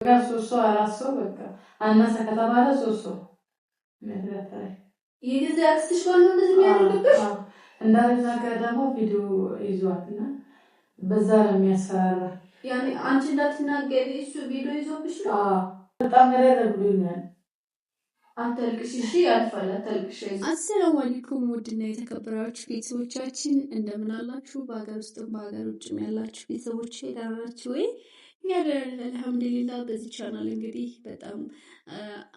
ሶስት ሰው አራት ሰው በቃ አነሰ ከተባለ ሶስት ሰው የጊዜ አክስትሽ ባል ነው እንደዚህ የሚያደርግብሽ። እንዳልናገር ደግሞ ቪዲዮ ይዟልና በዛ ነው የሚያስፈራራ። ያኔ አንቺ እንዳትናገሪ እሱ ቪዲዮ ይዞብሽ ነው። በጣም ረረብሉኛል። አታልቅሽ እሺ፣ ያልፋል። አታልቅሽ። አሰላሙ አለይኩም ውድና የተከበራችሁ ቤተሰቦቻችን እንደምን አላችሁ? በሀገር ውስጥም በሀገር ውጭም ያላችሁ ቤተሰቦች ደህና ናችሁ ወይ? እኛ ደህና ነን አልሐምዱሊላህ። በዚህ ቻናል እንግዲህ በጣም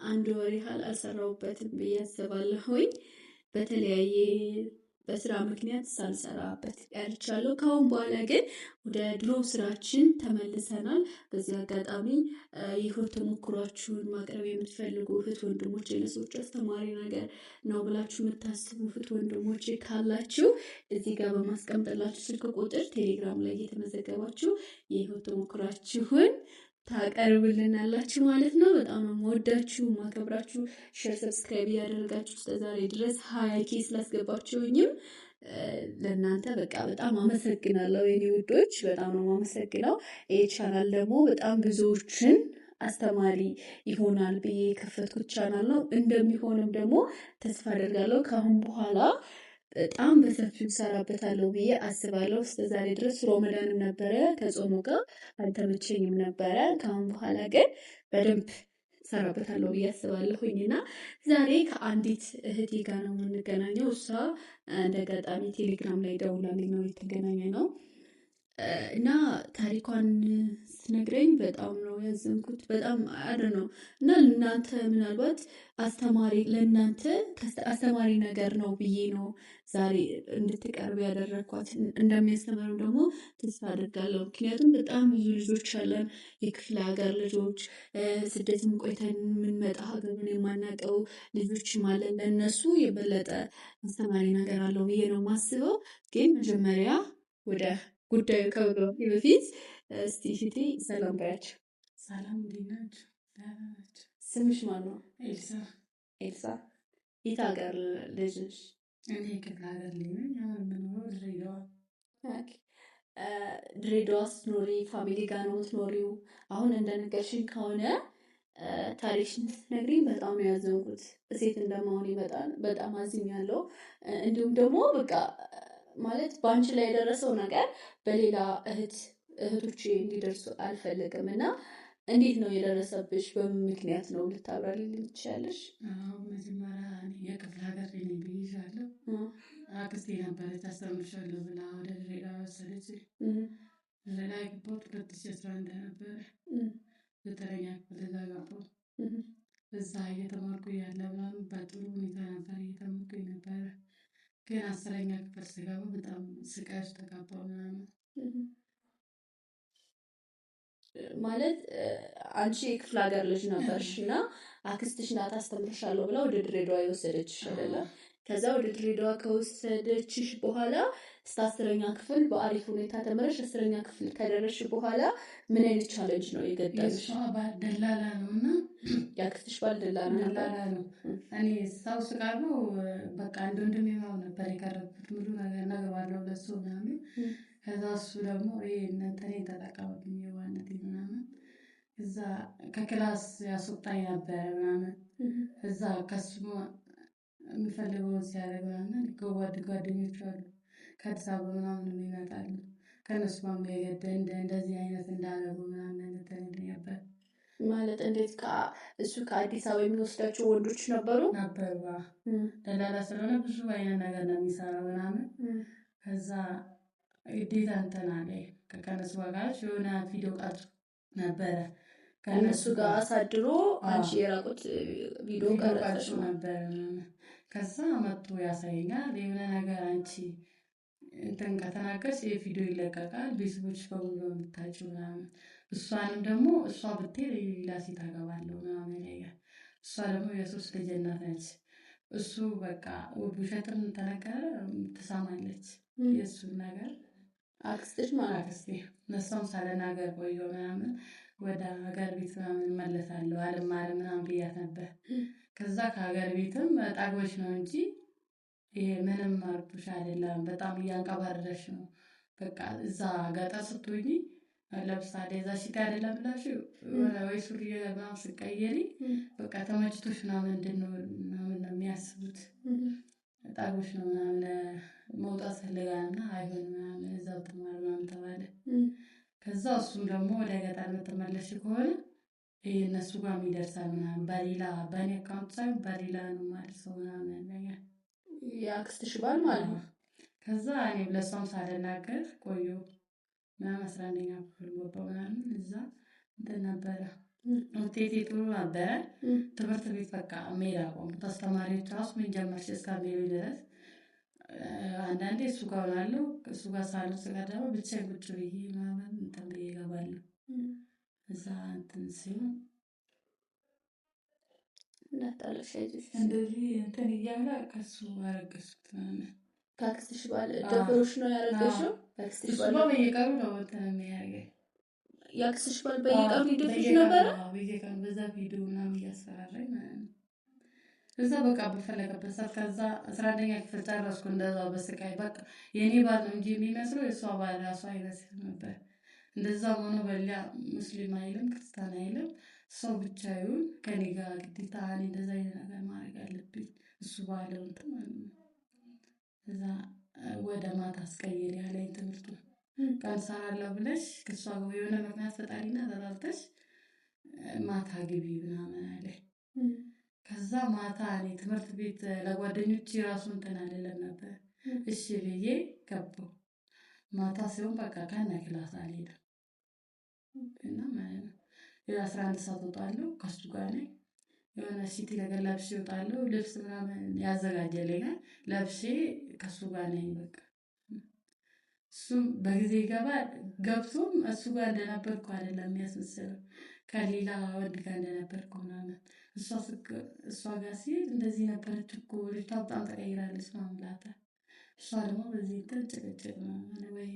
አንድ ወር ያህል አልሰራሁበትም ብዬ አስባለሁኝ። በተለያየ በስራ ምክንያት ሳልሰራበት ቀርቻለሁ። ከአሁን በኋላ ግን ወደ ድሮ ስራችን ተመልሰናል። በዚህ አጋጣሚ የህይወት ተሞክሯችሁን ማቅረብ የምትፈልጉ እህት ወንድሞች፣ ለሰዎች አስተማሪ ነገር ነው ብላችሁ የምታስቡ እህት ወንድሞች ካላችሁ እዚህ ጋር በማስቀምጥላችሁ ስልክ ቁጥር ቴሌግራም ላይ እየተመዘገባችሁ የህይወት ተሞክሯችሁን ታቀርብልናላችሁ ማለት ነው። በጣም ነው የምወዳችሁ ማከብራችሁ። ሼር ሰብስክራይብ ያደረጋችሁ እስከዛሬ ድረስ 20K ስላስገባችሁኝም ለእናንተ በቃ በጣም አመሰግናለሁ የኔ ውዶች፣ በጣም ነው የማመሰግነው። ይህ ቻናል ደግሞ በጣም ብዙዎችን አስተማሪ ይሆናል ብዬ የከፈትኩት ቻናል ነው። እንደሚሆንም ደግሞ ተስፋ አደርጋለሁ። ከአሁን በኋላ በጣም በሰፊው ሰራበታለሁ ብዬ አስባለሁ። እስከዛሬ ድረስ ሮመዳንም ነበረ ከጾሙ ጋር አልተመቸኝም ነበረ። ከአሁን በኋላ ግን በደንብ ሰራበታለሁ ብዬ አስባለሁኝ እና ዛሬ ከአንዲት እህቴ ጋር ነው የምንገናኘው። እሷ እንደ አጋጣሚ ቴሌግራም ላይ ደውላልኝ ነው የተገናኘ ነው እና ታሪኳን ስትነግረኝ በጣም ነው ያዘንኩት። በጣም ነው እና ለእናንተ ምናልባት አስተማሪ ለእናንተ አስተማሪ ነገር ነው ብዬ ነው ዛሬ እንድትቀርብ ያደረግኳት። እንደሚያስተምርም ደግሞ ተስፋ አድርጋለሁ። ምክንያቱም በጣም ብዙ ልጆች አለን፣ የክፍለ ሀገር ልጆች፣ ስደትም ቆይተን የምንመጣ ሀገሩን የማናውቀው ልጆችም አለን። ለእነሱ የበለጠ አስተማሪ ነገር አለው ብዬ ነው የማስበው። ግን መጀመሪያ ወደ ጉዳዩ ከመግባቴ በፊት እስቲ እህቴ ሰላም ባያቸው። ሰላም እንዴት ናችሁ? ደህና ናችሁ? ስምሽ ማን ነው? ኤልሳ። ኤልሳ የት ሀገር ልጅ ነሽ? እኔ ክፍለ ሀገር ልጅ ነኝ። አሁን የምኖረው ድሬዳዋ። ድሬዳዋ ስትኖሪ ፋሚሊ ጋር ነው የምትኖሪው? አሁን እንደነገርሽኝ ከሆነ ታሪክሽን ስትነግሪኝ በጣም ነው ያዘንኩት። ሴት እንደመሆኔ በጣም አዝኛለሁ። እንዲሁም ደግሞ በቃ ማለት በአንቺ ላይ የደረሰው ነገር በሌላ እህቶቼ እንዲደርሱ አልፈልግም እና እንዴት ነው የደረሰብሽ? በምን ምክንያት ነው ልታብራሪልኝ ትችያለሽ? መጀመሪያ የክፍለ ሀገር ነኝ ብዬሻለሁ። አክስቴ ነበረች አስተምርሻለሁ ብላ ወደ ድሬዳዋ ወሰደችኝ። ድሬዳዋ የገባሁት 2011 ነበረ። 9ኛ ክፍል እዛ ገባሁ። እዛ እየተማርኩ ያለ ምናምን በጥሩ ሁኔታ ነበር እየተማርኩ ነበረ። ግን 10ኛ ክፍል ስገባ በጣም ስቃይ ውስጥ ተጋባሁ ምናምን። ማለት አንቺ የክፍለ ሀገር ልጅ ነበርሽ እና አክስትሽ ናት አስተምርሻለሁ ብላ ወደ ድሬዳዋ የወሰደችሽ አይደለ? ከዛ ወደ ድሬዳዋ ከወሰደችሽ በኋላ እስከ 10ኛ ክፍል በአሪፍ ሁኔታ ተምረሽ 10ኛ ክፍል ከደረስሽ በኋላ ምን አይነት ቻሌንጅ ነው የገጠመሽ? ደላላ ነው እና የአክስትሽ ባል ደላላ ነው። እኔ ሳው ስቃለው በቃ እንደ ወንድሜ ነበር የቀረብኩት። ሙሉ ነገር ነግሬዋለሁ ለእሱ ምናምን። ከዛ እሱ ደግሞ እኔን ተጠቀመብኝ የዋነቴ ምናምን። እዛ ከክላስ ያስወጣኝ ነበረ ምናምን። እዛ ከሱ የምፈልገውን ሲያደርግ ምናምን ጓደኞቹ አሉ ከአዲስ አበባ ምናምን ይመጣሉ። ከእነሱ ጋር እንደዚህ አይነት እንዳደረጉ ምናምን ተነግሮኝ ነበር። ማለት እንዴት? እሱ ከአዲስ አበባ የሚወስዳቸው ወንዶች ነበሩ። ደላላ ስለሆነ ብዙ አይነት ነገር ነው የሚሰራው ምናምን። ከዛ ግዴታ እንትን አለ ከእነሱ ጋር የሆነ ቪዲዮ ቀርጾ ነበረ ከእነሱ ጋር አሳድሮ አንቺ የራቁት ቪዲዮ ቀርጾ ነበረ። ከዛ መጥቶ ያሳየኛል። የሆነ ነገር አንቺ እንትን ከተናገርሽ የቪዲዮ ይለቀቃል፣ ቤተሰቦች በሙሉ የምታጭው ምናምን። እሷንም ደግሞ እሷ ብትሄድ ሌላ ሴት አገባለሁ ምናምን ይለኛል። እሷ ደግሞ የሶስት ልጅ እናት ነች። እሱ በቃ ውሸትም ተነገረ ትሰማለች። የእሱን ነገር አክስትሽ ማለት አክስቴ እነሷም ሳልናገር ቆየሁ ምናምን። ወደ ሀገር ቤት ምናምን እመለሳለሁ አልማርም ምናምን ብያት ነበር። ከዛ ከሀገር ቤትም ጠግበሽ ነው እንጂ ይሄ ምንም አርቶሽ አይደለም፣ በጣም እያንቀባረረሽ ነው። በቃ እዛ ገጠር ስትሆኚ ለምሳሌ እዛ ሽታ አይደለም ብላችሁ ወይ ሱሪ ምናምን ስትቀይሪ በቃ ተመችቶሽ ምናምን ምናምን ነው የሚያስቡት። ጣጎች ነው ምናምን መውጣት ፈልጋልና አይሆንም ምናምን እዛው ትማር ምናምን ተባለ። ከዛ እሱም ደግሞ ወደ ገጠር የምትመለሽ ከሆነ ይሄ እነሱ ጋር ይደርሳል ምናምን በእኔ አካውንት ሳይሆን በሌላ ነው ማለት ሰው ምናምን ያለኛል። የአክስትሽ ባል ማለት ነው። ከዛ እኔ ለሷም ሳልናገር ቆየሁ ምናምን 11ኛ ክፍል ገባሁ ምናምን እዛ እንትን ነበረ ውጤቴ ጥሩ ነበረ። ትምህርት ቤት በቃ መሄድ አቆምኩ። አስተማሪዎች ራሱ ምን ጀመርሽ እስከሚሉ ድረስ አንዳንዴ እሱ ጋር እውላለሁ። እሱ ጋር ሳልሆን ስቀር ደግሞ ብቻዬን ቁጭ ብዬ ምናምን እንትን ብዬ እገባለሁ። እዛ እንትን ሲሆን እንዳታለቅሽ አይዞሽ እንደዚህ እንትን እያለ ከሱ አረገዝኩት ምናምን። ከአክስትሽ ባል ደብሮሽ ነው ያረገሽው? እሱ በየቀኑ ነው እንትን የሚያደርገኝ። የአክስትሽ ባል በየቀኑ ይደፍርሽ ነበረ? በየቀኑ በዛ ቪዲዮ ምናምን እያስፈራራኝ ማለት ነው። እዛ በቃ በፈለገበት ሰዓት ከዛ 11ኛ ክፍል ጨረስኩ። እንደዛው በስቃይ በቃ የኔ ባል ነው እንጂ የሚመስለው የእሷ ባል ራሱ አይመስልም ነበር። እንደዛ ሆኖ በሌላ ሙስሊም አይልም ክርስቲያን አይልም ሰው ብቻ ይሁን ከኔ ጋር ግዴታ እኔ እንደዛ አይነት ነገር ማድረግ አለብኝ እሱ ባለው እንትን ማለት ነው። እዛ ወደ ማታ አስቀይር ያለኝ ትምህርቱ ቀን እሰራለሁ ብለሽ ከእሷ ጋር የሆነ ምክንያት ፈጣሪና ተጣልተሽ ማታ ግቢ ምናምን አለኝ። ከዛ ማታ እኔ ትምህርት ቤት ለጓደኞቼ ራሱ እንትን አይደለም ነበር። እሺ ብዬ ገባሁ። ማታ ሲሆን በቃ ከነ ክላስ አልሄድም እና ማለት ነው 11 ሰዓት እወጣለሁ ከሱ ጋር ነኝ። የሆነ ሲቲ ነገር ለብሼ እወጣለሁ። ልብስ ምናምን ያዘጋጀልኛል ለብሼ ከሱ ጋር ነኝ በቃ። እሱም በጊዜ ይገባል። ገብቶም እሱ ጋር እንደነበርኩ አይደለም የሚያስመስለው ከሌላ ወንድ ጋር እንደነበርኩ ምናምን። እሷ ጋር ሲሄድ እንደዚህ ነበረች እኮ ልጅቷ በጣም ተቀይራለች ምናምን እላታለሁ። እሷ ደግሞ በዚህ እንትን ጭቅጭቅ ምናምን ወይ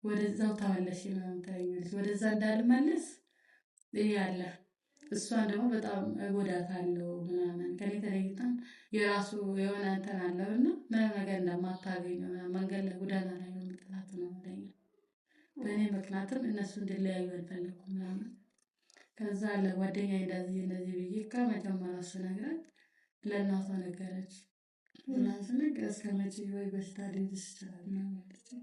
ወደዛው ተመለሽ ምናምን ትለኛለች። ወደዛ እንዳልመለስ ይሄ አለ። እሷን ደግሞ በጣም እጎዳታለሁ ምናምን ከኔ ተለይታም የራሱ የሆነ እንትን አለው እና ምንም ነገር እንደማታገኘው መንገድ ላይ ጎዳና ላይ ነው የምጥላት ነው የሚለኝ። በእኔ ምክንያትም እነሱ እንዲለያዩ አልፈለኩም ምናምን። ከዛ ለጓደኛዬ እንደዚህ ብዬ ከመጀመሪያው ስነግራት ለእናቷ ነገረች። እናቷ ስነግር እስከመቼ ወይ በሽታ ሊይዝሽ ይችላል ምናምን አለችኝ።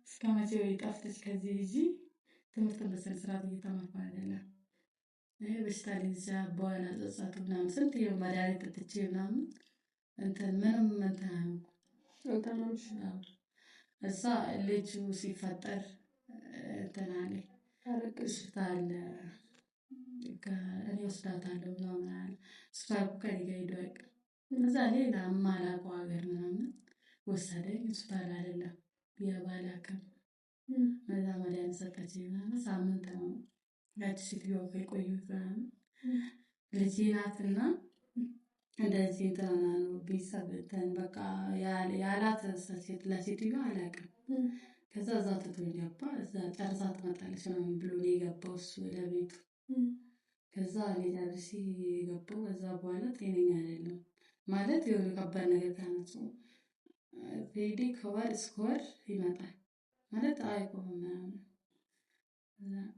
እስከመቼ ወይ ጠፍተሽ ከዚህ ሂጂ ትምህርትን በስነ ስርዓት እየተማርኩ አይደለም። በሽታ ሊይዝሽ በኋላ ጸጸቱ ምናምን ስንት መድኃኒት ጠጥቼ ምናምን እንትን ምንም እንትን አልሆንኩም። እዛ ልጁ ሲፈጠር እንትን አለኝ በሽታ አለ እኔ ወስዳታለሁ ምናምን አለ። እሷ እኮ ከእኔ ጋር ሄዶ አያውቅም። እዛ ሌላ የማላውቀው ሀገር ምናምን ወሰደኝ። ሆስፒታል አይደለም የባህል ሐኪም እዛ መድኃኒት ሰጠችኝ ምናምን ሳምንት ነው ያቺ ሴትየዋ ጋር የቆየሁት ምናምን። ልጄ ናትና እንደዚህ እንትን ነው ቤተሰብ እንትን በቃ ያላት ለሴትዮዋ አላውቅም። ከዛ እዛ ትቶኝ ገባ። እዛ ጨርሳ ትመጣለች ምናምን ብሎ ነው የገባው እሱ ወደ ቤቱ። ከዛ እኔ ደርሼ የገባው ከዛ በኋላ ጤነኛ አይደለም ማለት የሆነ ከባድ ነገር ካነሱ ፔዲ ከወር እስከ ወር ይመጣል ማለት አይቆምም ምናምን።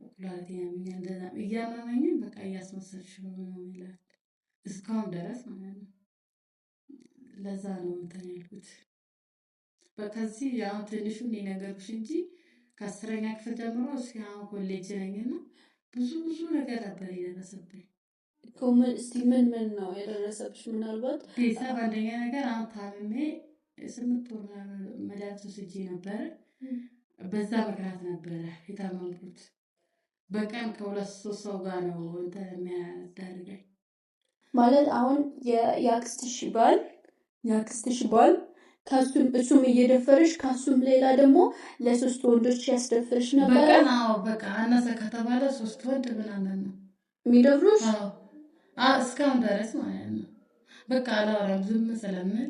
ኩላሊቴን ያመኛል እንደዛ እያመመኝም በቃ እያስመሰልሽ ነው ምናምን ይላል እስካሁን ድረስ ማለት ነው። ለዛ ነው እንትን ያልኩት። ከዚህ አሁን ትንሹን የነገርኩሽ እንጂ ከ10ኛ ክፍል ጀምሮ እስኪ አሁን ኮሌጅ ነኝና ብዙ ነገር ነበር የደረሰብኝ። እስቲ ምን ነው የደረሰብሽ? ምናልባት ቤተሰብ አንደኛ ነገር አሁን ታምሜ 8 ወር መድኃኒት ወስጄ ነበረ። በዛ ምክንያት ነበረ የታመምኩት። በቀን ከ2-3 ሰው ጋር ነው እንትን የሚያደርገኝ ማለት አሁን የአክስትሽ ባል እሱም እየደፈርሽ ከሱም ሌላ ደግሞ ለ3 ወንዶች ያስደፍርሽ ነበር። በቀን በቃ አነሰ ከተባለ 3 ወንድ ምናምን ነው የሚደፍሩሽ። እስካሁን ድረስ ማለት ነው። በቃ አላወራም ዝም ስለምል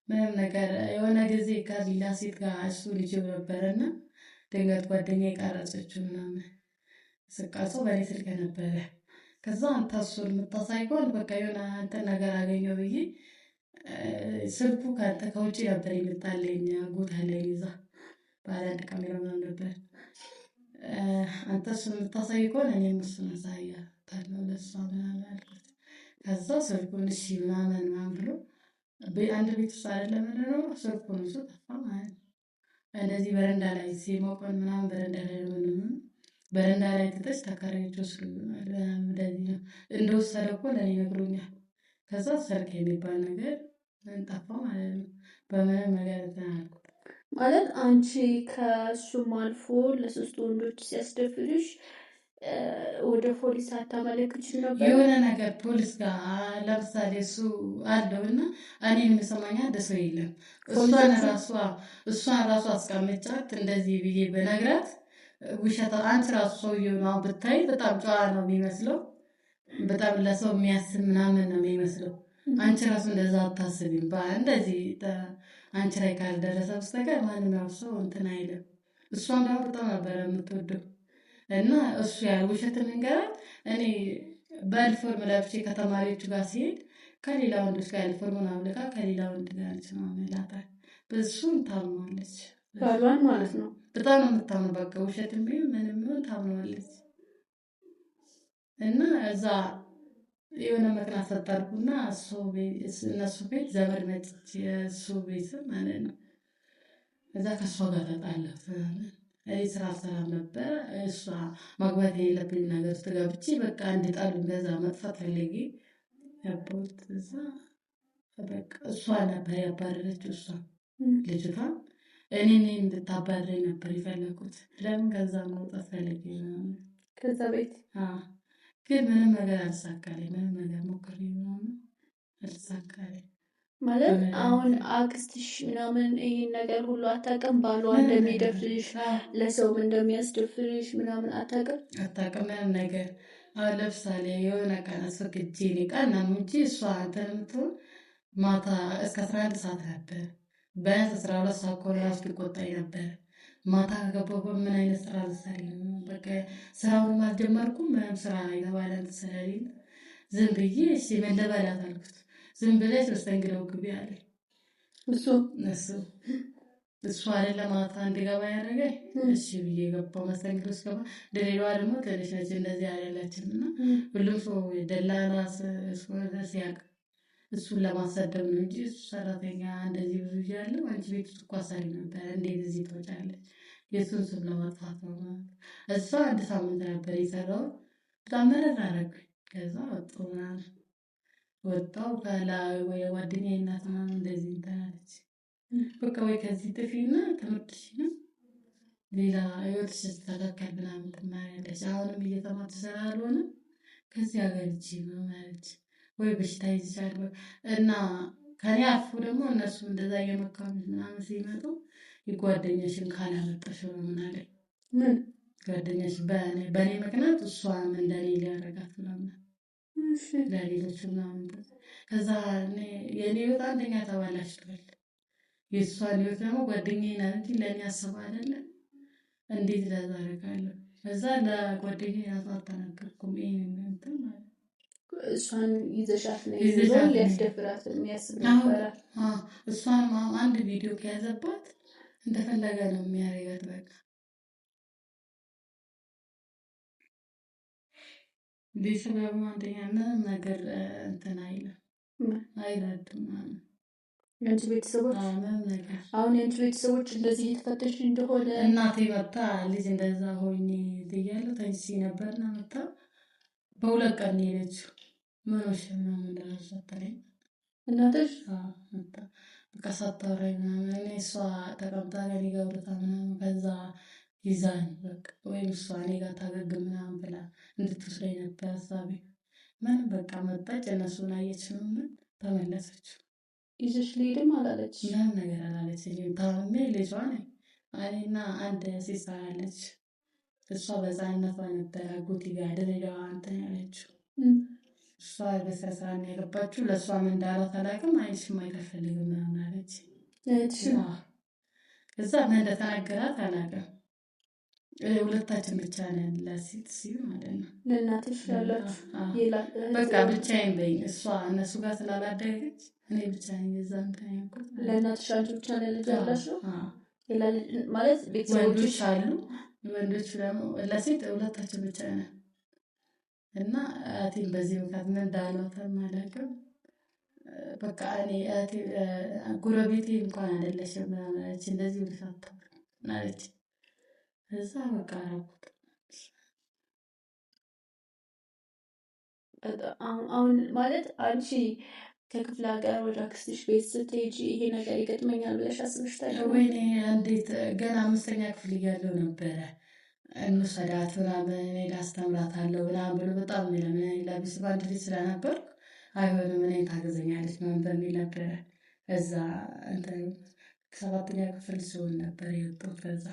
ምንም ነገር የሆነ ጊዜ ከሌላ ሴት ጋር እሱ ልጅ ነበረና ድንገት ጓደኛዬ የቀረጸችው ምናምን ስቀርጸው በእኔ ስልክ ነበረ። ከዛ አንተ እሱን የምታሳይ ከሆነ በቃ የሆነ እንትን ነገር አገኘው ብዬ ስልኩ ከውጭ ነበር የመጣልኝ አጎት አለኝ እዛ። ባለ አንድ ካሜራ ምናምን ነበር። አንተ እሱን የምታሳይ ከሆነ እኔም እሱን አሳያታለሁ ለእሷ ምናምን አልኩት። ከዛ ስልኩን እሺ ምናምን ብሎ አንድ ቤት ውስጥ አይደለም የምንኖረው፣ ስልኩን ይዞ ጠፋ ማለት ነው። እንደዚህ በረንዳ ላይ ሲሞቀን ምናምን በረንዳ ላይ ምንም በረንዳ ላይ ትተሽ ተከራዮች እንደዚህ ነው እንደወሰደ እኮ ለእኔ ነግሮኛል። ከዛ ስልክ የሚባል ነገር ጠፋ ማለት ነው። በምንም ነገር እንትን አልኩት ማለት አንቺ ከእሱም አልፎ ለሶስት ወንዶች ሲያስደፍርሽ ወደ ፖሊስ አታመለክችም ነበር? የሆነ ነገር ፖሊስ ጋር ለምሳሌ እሱ አለው እና እኔን የምሰማኝ አንድ ሰው የለም። እሷን ራሱ አስቀምጫት እንደዚህ ብዬ በነግራት ውሸት አንቺ ራሱ ሰውዬው ነው ብታይ በጣም ጨዋ ነው የሚመስለው። በጣም ለሰው የሚያስብ ምናምን ነው የሚመስለው። አንቺ ራሱ እንደዛ አታስቢም። እንደዚህ አንቺ ላይ ካልደረሰ በስተቀር ማንም ያው ሰው እንትን አይልም። እሷን ደግሞ በጣም ነበረ የምትወደው እና እሱ ያለ ውሸት መንገራት እኔ በዩኒፎርም ለብሼ ከተማሪዎቹ ጋር ሲሄድ ከሌላ ወንዶች ጋር ዩኒፎርሙን አውልቃ ከሌላ ወንድ ጋር ነው የሚላታል። በሱም ታምናለች። ባሏን ማለት ነው። በጣም ነው የምታምነው። በቃ ውሸትም ቢሆን ምንም ቢሆን ታምናለች። እና እዛ የሆነ ምክንያት ፈጠርኩና እነሱ ቤት ዘመድ መጥቼ የእሱ ቤተሰብ ማለት ነው። እዛ ከእሷ ጋር ተጣላሁ። እኔ ስራ አልሰራም ነበረ። እሷ ማግባት የሌለብኝ ነገር ውስጥ ገብቼ በቃ እንዲጣሉኝ በዛ መጥፋት ፈልጌ ገባሁት። እዛ በቃ እሷ ነበር ያባረረችው። እሷ ልጅቷ እኔ እንድታባረኝ ነበር የፈለኩት። ለምን ከዛ መውጣት ፈልጌ ነው ከዛ ቤት። ግን ምንም ነገር አልተሳካልኝ። ምንም ነገር ሞክሬ ምናምን አልተሳካልኝ። ማለት አሁን አክስትሽ ምናምን ይሄን ነገር ሁሉ አታውቅም? ባሏ እንደሚደፍርሽ ለሰውም እንደሚያስደፍርሽ ምናምን አታውቅም ምንም ነገር። አሁን ለምሳሌ የሆነ ቀን አስፈቅጄ እኔ ቀን ነው እንጂ እሷ እንትን የምትሆን ማታ እስከ 11 ሰዓት ነበር። ቢያንስ 12 ሰዓት እኮ እራሱ ትቆጣኝ ነበር። ማታ ከገባሁ ምን አይነት ስራ ልትሰሪ ነው? በቃ ስራውን አልጀመርኩም። ምንም ስራ የተባለ እንትን ስለሌለ ዝም ብዬ እሺ ምን ልበላት አልኩት። ዝም ብለሽ መስተንግዶ ግቢ አለኝ። እሱ አይደለም ማታ እንድገባ ያደረገኝ። እሺ ብዬ ገባሁ። መስተንግዶ ስገባ ድሬዳዋ ደግሞ ትንሽ ነች፣ እንደዚህ አይደለችም። እና ሁሉም ሰው ደላላ እስከሆነ ድረስ ያውቅ እሱን ለማሰደብ ነው እንጂ እሱ ሰራተኛ እንደዚህ ብዙ እያለው አንቺ ቤት ውስጥ እኮ አሰሪ ነበር፣ እንዴት እዚህ ትወጫለች? የእሱን ስም ለማጥፋት ነው ማለት። እሷ 1 ሳምንት ነበር የሰራሁት። በጣም መረር አደረጉኝ። ከዛ ወጣሁ። ወይ ጓደኛዬ እናት ምናምን እንደዚህ እንትን አለች። በቃ ወይ ከዚህ ጥፊና ትምህርትሽን ሌላ ህይወትሽ ስተካከል ምናምን ትማሪያለሽ። አሁንም እየተማርሽ ስላልሆነ ከዚህ ሀገር ሂጂ ምናምን አለች። ወይ በሽታ ይዝሻል እና ከኔ አልፎ ደግሞ እነሱ እንደዛ እየመከሩኝ ምናምን ሲመጡ የጓደኛሽን ካላመጣሽ ምናምን አለኝ። ምን ጓደኛሽ በእኔ ምክንያት እሷም እንደኔ ሊያደርጋት ምናምን ለሌሎች ምናምን። ከዛ የእኔ ህይወት አንደኛ ተበላሽቷል። የእሷን ህይወት ደግሞ ጓደኛዬ ናት እንጂ ለእኔ አስባ አይደለም። እንዴት ለዛ አደርጋለሁ? ከዛ ለጓደኛዬ አልተናገርኩም። ይሄንን እንትን ማለት እሷን ይዘሻት ነው ይዘሻት ሊያስደፍራት የሚያስብ ነበረ። እሷን አንድ ቪዲዮ ከያዘባት እንደፈለገ ነው የሚያደርጋት። በቃ ቤተሰብ ደግሞ አንደኛ ምንም ነገር እንትን አይልም አይረዱም። የአንቺ ቤተሰቦች አሁን የአንቺ ቤተሰቦች እንደዚህ እየተፈተሽ እንደሆነ እናቴ መጣ ልጅ እንደዛ ሆኜ እያለሁ ተኝቼ ነበርና መጣ። በ2 ቀን ሄደችው። ምን ሆነሽ ምናምን እንዳልሰጠኝ እናትሽ መጣ። በቃ ሳታወራኝ ምናምን እኔ እሷ ተቀምጣ ከእኔ ጋር አውርታ ምናምን ከዛ ይዛኝ በቃ ወይም እሷ እኔ ጋር ታገግም ምናምን ብላ እንድትወስደኝ ነበር ሀሳቤ። ምንም በቃ መጣች። እነሱን አየች ምናምን ተመለሰች። ይዘሽ ልሄድም አላለች። ምንም ነገር አላለችኝም። ታምሜ ልጇ ነኝ እኔና አንድ ሲስተር አለች። እሷ በሕፃንነቷ ነበር አጎቴ ጋር ድሬዳዋ እንትን ያለችው። እሷ በስራ ስራ ነው ያገባችው። ለእሷ ምን እንዳላት አላውቅም። አይንሽም አይፈልግም ምናምን አለች። እዛ ምን እንደተናገራት አላውቅም። ሁለታችን ብቻ ነን ለሴት ሲል ማለት ነው። ለእናትሽ ያላችሁ በቃ ብቻዬን በይኝ። እሷ እነሱ ጋር ስላላደገች እኔ ብቻ ነኝ። የዛ እንትን ያልኩት ለእናትሽ አንቺ ብቻ ነን ልጅ ያላችሁ። ማለት ወንዶች አሉ። ወንዶች ደግሞ ለሴት ሁለታችን ብቻ ነን እና እህቴን በዚህ ምክንያት ምን እንዳሏትም አላውቅም። በቃ እኔ እህቴ ጎረቤቴ እንኳን አይደለሽም ምናምን አለች። እንደዚህ ብለሽ አታውሪም አለች። እዛ በቃ አደረኩት። አሁን ማለት አንቺ ከክፍለ ሀገር ወደ አክስትሽ ቤት ስትሄጂ ይሄ ነገር ይገጥመኛል ብለሽ አስበሽ ታውቂያለሽ? ወይኔ እንዴት ገና 5ኛ ክፍል እያለሁ ነበረ እንውሰዳት ምናምን እኔ ላስተምራታለሁ ምናምን ብሎ በጣም የሚለምን ለቢስ ባንድ ልጅ ስለነበርኩ አይሆንም እኔን ታግዘኛለች ምናምን በሚል ነበረ። እዛ እንትን 7ኛ ክፍል ስሆን ነበር የወጣሁት። ከዛ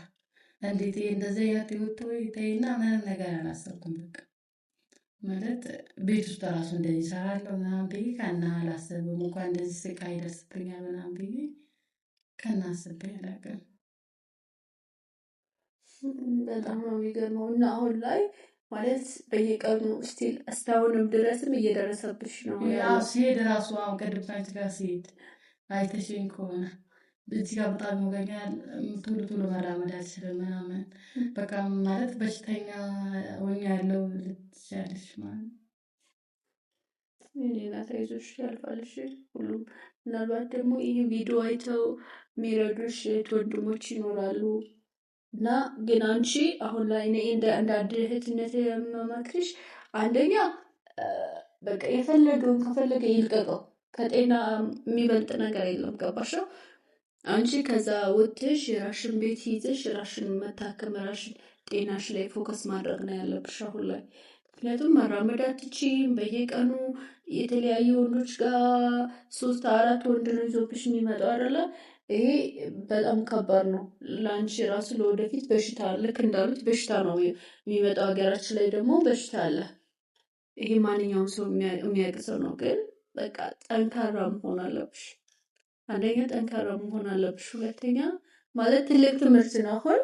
እንዴት ይሄ እንደዚህ አይነት ህይወት ተይና ምንም ነገር አላሰብኩም። በቃ ማለት ቤት ውስጥ ራሱ እንደዚህ እሰራለሁ ምናምን ብዬ ከና አላሰብም። እንኳን እንደዚህ ስቃይ ይደርስብኛል ምናምን ብዬ ከና አስቤ አላውቅም። በጣም ነው የሚገርመው። እና አሁን ላይ ማለት በየቀኑ ስቲል እስካሁንም ድረስም እየደረሰብሽ ነው ያው ሲሄድ ራሱ አሁን ቅድም ከአንቺ ጋር ሲሄድ አይተሽኝ ከሆነ እዚህ ጋር በጣም ይወጋኛል። ቶሎ ቶሎ መራመድ አልችልም ምናምን በቃ ማለት በሽተኛ ሆኛለሁ ልትችያለሽ ማለት ሌላ ተይዞሽ ያልፋልሽ ሁሉም። ምናልባት ደግሞ ይህ ቪዲዮ አይተው የሚረዱሽ ወንድሞች ይኖራሉ እና ግን አንቺ አሁን ላይ እኔ እንደ አንድ እህትነት የምመክርሽ አንደኛ በቃ የፈለገውን ከፈለገ ይልቀቀው። ከጤና የሚበልጥ ነገር የለም። ገባሽ? አንቺ ከዛ ወጥተሽ የራሽን ቤት ይዘሽ ራሽን መታከም ራሽን ጤናሽ ላይ ፎከስ ማድረግ ነው ያለብሽ አሁን ላይ። ምክንያቱም መራመድ አትችይም። በየቀኑ የተለያዩ ወንዶች ጋር 3 4 ወንድ ነው ይዞብሽ የሚመጣው አይደለ? ይሄ በጣም ከባድ ነው ለአንቺ ራሱ ለወደፊት በሽታ ልክ እንዳሉት በሽታ ነው የሚመጣው። ሀገራችን ላይ ደግሞ በሽታ አለ። ይሄ ማንኛውም ሰው የሚያውቅ ሰው ነው። ግን በቃ ጠንካራ መሆን አለብሽ። አንደኛ ጠንካራ መሆን አለብሽ። ሁለተኛ ማለት ትልቅ ትምህርት ነው። አሁን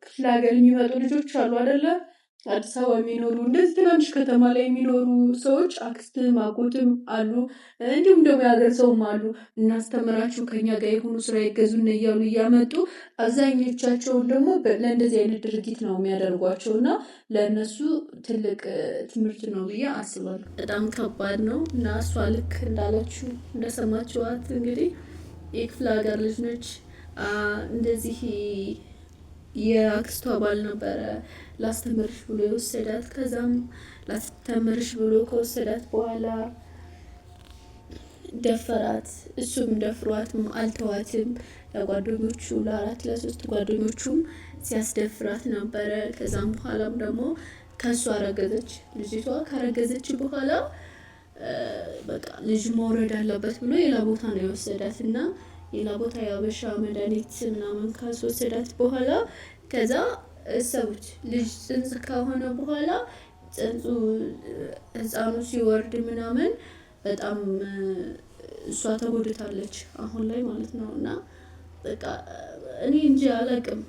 ክፍለ ሀገር የሚመጡ ልጆች አሉ አይደለ? አዲስ አበባ የሚኖሩ እንደዚህ ትናንሽ ከተማ ላይ የሚኖሩ ሰዎች አክስትም አጎትም አሉ። እንዲሁም ደግሞ የሀገር ሰውም አሉ። እናስተምራችሁ ከኛ ጋር የሆኑ ስራ ይገዙን እያሉ እያመጡ አብዛኞቻቸውን ደግሞ ለእንደዚህ አይነት ድርጊት ነው የሚያደርጓቸው እና ለእነሱ ትልቅ ትምህርት ነው ብዬ አስባለሁ። በጣም ከባድ ነው እና እሷ ልክ እንዳለችው እንደሰማችኋት እንግዲህ የክፍለ ሀገር ልጅ ነች። እንደዚህ የአክስቷ ባል ነበረ ላስተምርሽ ብሎ የወሰዳት። ከዛም ላስተምርሽ ብሎ ከወሰዳት በኋላ ደፈራት። እሱም ደፍሯትም አልተዋትም። ለጓደኞቹ ለ4 ለ3 ጓደኞቹም ሲያስደፍራት ነበረ። ከዛም በኋላም ደግሞ ከእሱ አረገዘች። ልጅቷ ካረገዘች በኋላ በቃ ልጅ መውረድ አለበት ብሎ ሌላ ቦታ ነው የወሰዳት እና ሌላ ቦታ የአበሻ መድኃኒት ምናምን ካስወሰዳት በኋላ ከዛ እሰቡት ልጅ ጽንስ ከሆነ በኋላ ጽንሱ ህፃኑ ሲወርድ ምናምን በጣም እሷ ተጎድታለች አሁን ላይ ማለት ነው። እና በቃ እኔ እንጂ አላውቅም።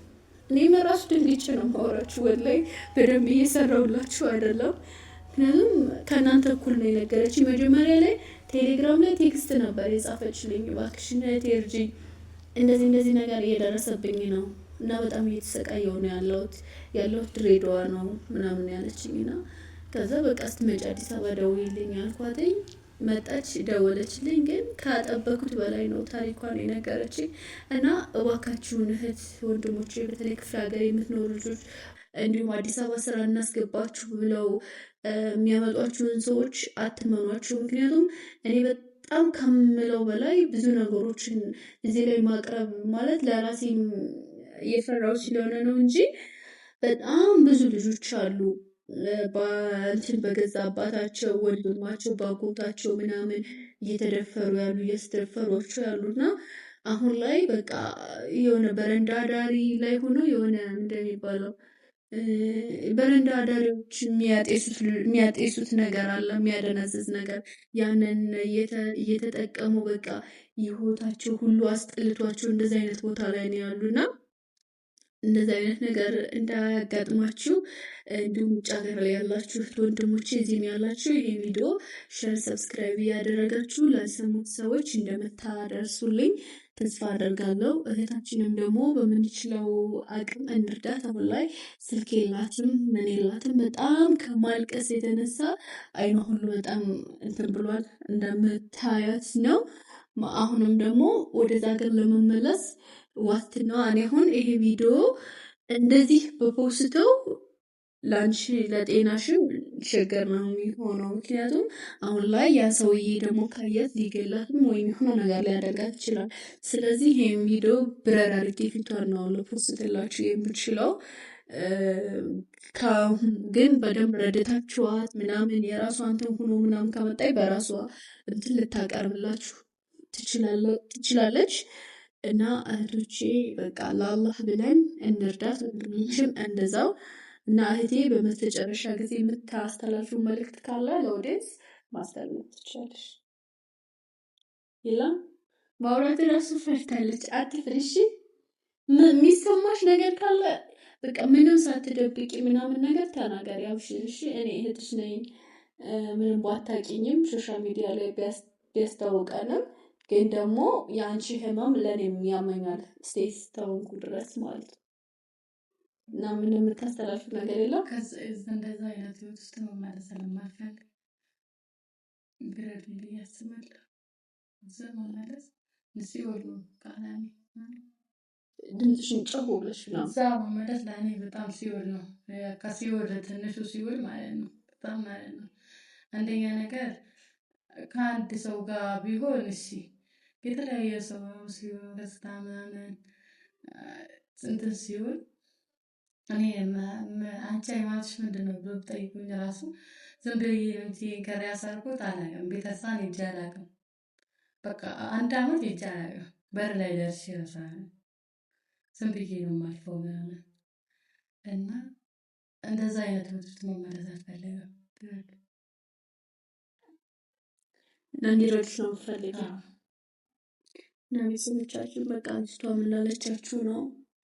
እኔም ራሱ ድንግጬ ነው የማወራችሁ። ወላሂ በደንብ እየሰራሁላችሁ አይደለም። ምክንያቱም ከእናንተ እኩል ነው የነገረችኝ። መጀመሪያ ላይ ቴሌግራም ላይ ቴክስት ነበር የጻፈችልኝ። እባክሽን እህቴ እርጂኝ፣ እንደዚህ እንደዚህ ነገር እየደረሰብኝ ነው እና በጣም እየተሰቃየሁ ነው ያለሁት ድሬዳዋ ነው ምናምን ያለችኝ። እና ከዛ በቃ ስትመጪ አዲስ አበባ ደውዪልኝ አልኳትኝ። መጣች፣ ደወለችልኝ። ግን ካጠበኩት በላይ ነው ታሪኳን የነገረችኝ። እና እባካችሁን እህት ወንድሞቼ፣ በተለይ ክፍለ ሀገር የምትኖሩ ልጆች እንዲሁም አዲስ አበባ ስራ እናስገባችሁ ብለው የሚያመጧችሁን ሰዎች አትመኗቸው። ምክንያቱም እኔ በጣም ከምለው በላይ ብዙ ነገሮችን እዚህ ላይ ማቅረብ ማለት ለራሴም እየፈራው ስለሆነ ነው እንጂ በጣም ብዙ ልጆች አሉ በእንትን በገዛ አባታቸው ወንድማቸው ባጎታቸው ምናምን እየተደፈሩ ያሉ እያስደፈሯቸው ያሉና አሁን ላይ በቃ የሆነ በረንዳ ዳሪ ላይ ሆኖ የሆነ እንደሚባለው በረንዳ ዳሪዎች የሚያጤሱት ነገር አለ፣ የሚያደነዝዝ ነገር። ያንን እየተጠቀሙ በቃ ህይወታቸው ሁሉ አስጠልቷቸው እንደዚህ አይነት ቦታ ላይ ነው ያሉና እንደዚህ አይነት ነገር እንዳያጋጥማችሁ እንዲሁም ውጭ ሀገር ላይ ያላችሁ ወንድሞቼ እዚህም ያላችሁ ይሄ ቪዲዮ ሼር፣ ሰብስክራይብ እያደረጋችሁ ላልሰሙት ሰዎች እንደምታደርሱልኝ ተስፋ አደርጋለሁ። እህታችንም ደግሞ በምንችለው አቅም እንርዳት። አሁን ላይ ስልክ የላትም፣ ምን የላትም። በጣም ከማልቀስ የተነሳ አይኗ ሁሉ በጣም እንትን ብሏል፣ እንደምታያት ነው። አሁንም ደግሞ ወደዛ ሀገር ለመመለስ ዋስትናዋ እኔ አሁን ይሄ ቪዲዮ እንደዚህ በፖስተው ለአንቺ ለጤናሽም ችግር ነው የሚሆነው። ምክንያቱም አሁን ላይ ያ ሰውዬ ደግሞ ካያት ሊገላትም ወይም የሆነ ነገር ሊያደርጋት ይችላል። ስለዚህ ይህም ቪዲዮ ብረር አድርጌ ፊቷን ነው ለፖስትላችሁ የምችለው። ግን በደንብ ረድታችኋት ምናምን የራሷ እንትን ሆኖ ምናምን ከመጣይ በራሷ እንትን ልታቀርብላችሁ ትችላለች። እና እህቶቼ በቃ ለአላህ ብለን እንርዳት፣ ወንድሞችም እንደዛው። እና እህቴ በመጨረሻ ጊዜ የምታስተላልፉ መልእክት ካለ ለኦዲየንስ ማስተላለፍ ትችላለሽ። የለም ማውራት ራሱ ፈርታለች። አትፍሪ እሺ። የሚሰማሽ ነገር ካለ በቃ ምንም ሳትደብቂ ምናምን ነገር ተናገሪ፣ አብሽሪ እሺ። እኔ እህትሽ ነኝ። ምንም ባታውቂኝም ሶሻል ሚዲያ ላይ ቢያስታውቀንም ግን ደግሞ የአንቺ ህመም ለእኔም ያመኛል ስቴት ተወንኩ ድረስ ማለት ነው። እና ምን የምታስተላልፍ ነገር የለም። እንደዛ አይነት ህይወት ውስጥ መመለስ ስለማልፈልግ ብረዱ ብዬ አስባለሁ። እዛ መመለስ ሲወሉ ቃላሚ ድምፅሽን ጨው ብለሽ ነው። እዛ መመለስ ለእኔ በጣም ሲወል ነው። ከሲወል ትንሹ ሲወል ማለት ነው። በጣም ማለት ነው። አንደኛ ነገር ከአንድ ሰው ጋር ቢሆን እሺ፣ የተለያየ ሰው ሲሆን ደስታ ምናምን እንትን ሲሆን እኔ አንቺ ሃይማኖትሽ ምንድን ነው ብሎ ብጠይቁኝ ራሱ ዝም ብዬ እንጂ ከሪያ ያሰርኩት አላውቅም። ቤተክርስቲያን ሄጄ አላውቅም። በቃ 1 ዓመት ሄጄ አላውቅም። በር ላይ ደርሼ ይረሳል። ዝም ብዬ ነው የማልፈው ምናምን እና እንደዛ አይነት ውስጥ መመለስ አልፈልግም። እንዲረዱሽ ነው የምፈልገው። እና ቤተሰቦቻችን በቃ አንስቷ ምን ላለቻችሁ ነው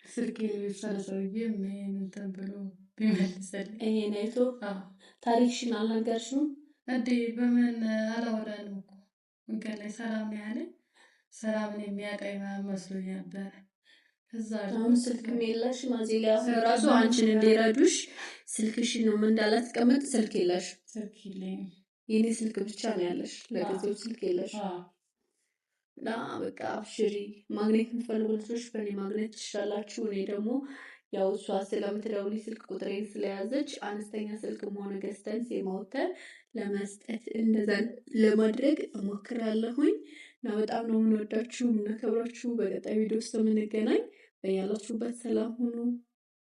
ስልክ የቤተሰብ ሰውዬ ምን እንትን ብሎ ቢመልስልኝ ይሄን አይቶ ታሪክሽን አልነገርሽም እንዴ? በምን አላወራንም እኮ መንገድ ላይ ሰላም ነው ያለኝ። ሰላምን የሚያውቀኝ መስሎኝ ነበረ። አሁን ስልክም የለሽም። እዚህ ጋር ራሱ አንቺን እንዲረዱሽ ስልክሽን ነው እንዳላስቀምጥ ስልክ የለሽ። ስልክ የለኝም። የኔ ስልክ ብቻ ነው ያለሽ። ለጊዜው ስልክ የለሽ እና በቃ አብሽሪ። ማግኘት የምትፈልጉ ልጆች በእኔ ማግኘት ትችላላችሁ። እኔ ደግሞ ያው እሷ ስለምትደውልኝ ስልክ ቁጥሬን ስለያዘች አነስተኛ ስልክ መሆነ ገዝተን የማውተር ለመስጠት እንደዛ ለማድረግ እሞክራለሁኝ። እና በጣም ነው የምንወዳችሁ የምናከብራችሁ። በቀጣይ ቪዲዮ ውስጥ የምንገናኝ። በያላችሁበት ሰላም ሁኑ።